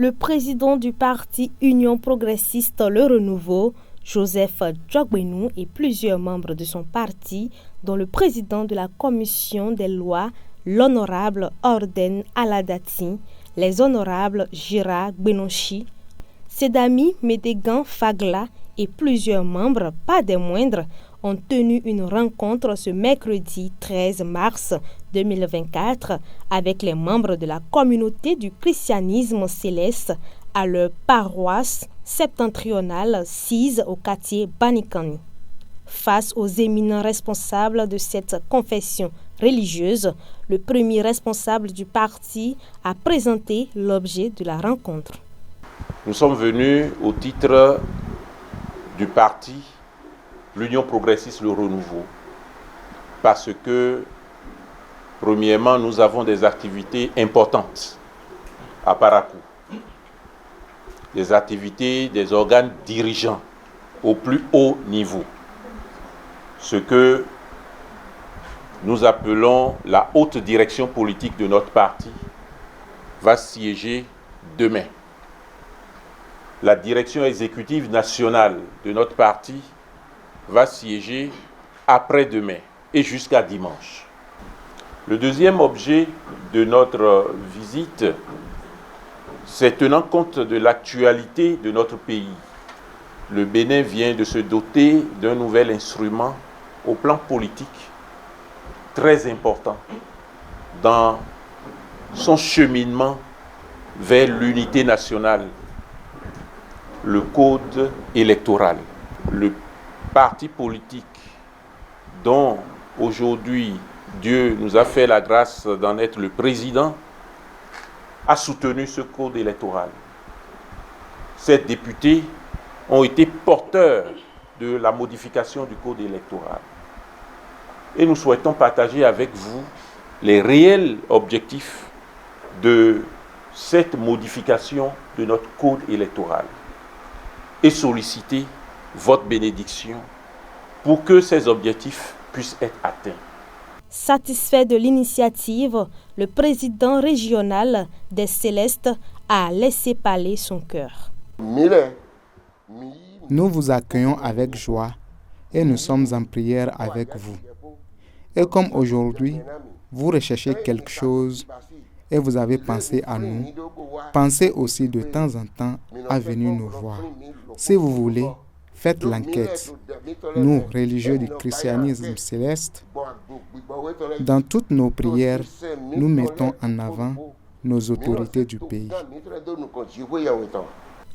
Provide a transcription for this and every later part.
Le président du parti Union progressiste Le Renouveau, Joseph Djogbenou, et plusieurs membres de son parti, dont le président de la commission des lois, l'honorable Orden Aladati, les honorables Gira Gbenochi, Sedami Medegan Fagla et plusieurs membres, pas des moindres, ont tenu une rencontre ce mercredi 13 mars 2024 avec les membres de la communauté du christianisme céleste à leur paroisse septentrionale sise au quartier Banikani. Face aux éminents responsables de cette confession religieuse, le premier responsable du parti a présenté l'objet de la rencontre. Nous sommes venus au titre du parti l'Union progressiste Le Renouveau parce que, premièrement, nous avons des activités importantes à Parakou, des activités des organes dirigeants au plus haut niveau, ce que nous appelons la haute direction politique de notre parti va siéger demain. La direction exécutive nationale de notre parti va siéger après-demain et jusqu'à dimanche. Le deuxième objet de notre visite, c'est tenant compte de l'actualité de notre pays. Le Bénin vient de se doter d'un nouvel instrument au plan politique très important dans son cheminement vers l'unité nationale, le code électoral. Le parti politique dont aujourd'hui Dieu nous a fait la grâce d'en être le président a soutenu ce code électoral. Ces députés ont été porteurs de la modification du code électoral. Et nous souhaitons partager avec vous les réels objectifs de cette modification de notre code électoral et solliciter votre bénédiction pour que ces objectifs puissent être atteints. Satisfait de l'initiative, le président régional des Célestes a laissé parler son cœur. Nous vous accueillons avec joie et nous sommes en prière avec vous. Et comme aujourd'hui, vous recherchez quelque chose et vous avez pensé à nous, pensez aussi de temps en temps à venir nous voir. Si vous voulez, faites l'enquête. Nous, religieux du christianisme céleste, dans toutes nos prières, nous mettons en avant nos autorités du pays.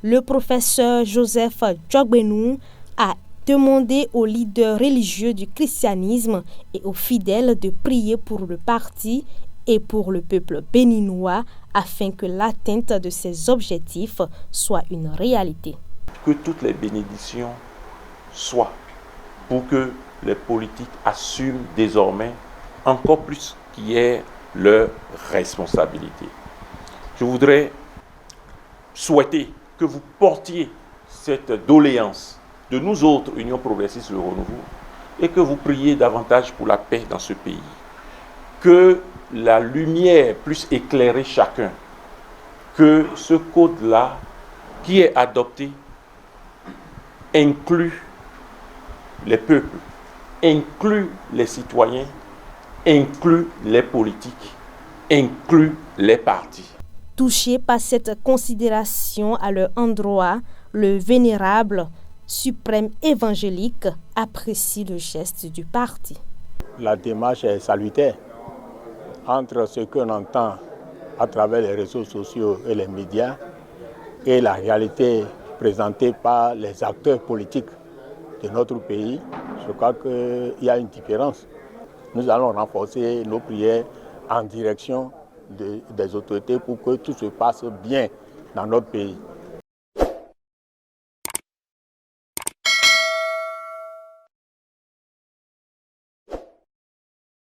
Le professeur Joseph Djogbenou a demandé aux leaders religieux du christianisme et aux fidèles de prier pour le parti et pour le peuple béninois afin que l'atteinte de ces objectifs soit une réalité. Que toutes les bénédictions soient pour que les politiques assument désormais encore plus qu'hier leurs responsabilités. Je voudrais souhaiter que vous portiez cette doléance de nous autres, Union progressiste Le Renouveau, et que vous priez davantage pour la paix dans ce pays. Que la lumière puisse éclairer chacun. Que ce code-là, qui est adopté, inclut les peuples, inclut les citoyens, inclut les politiques, inclut les partis. Touché par cette considération à leur endroit, le vénérable suprême évangélique apprécie le geste du parti. La démarche est salutaire. Entre ce qu'on entend à travers les réseaux sociaux et les médias et la réalité présentée par les acteurs politiques de notre pays, je crois qu'il y a une différence. Nous allons renforcer nos prières en direction des autorités pour que tout se passe bien dans notre pays.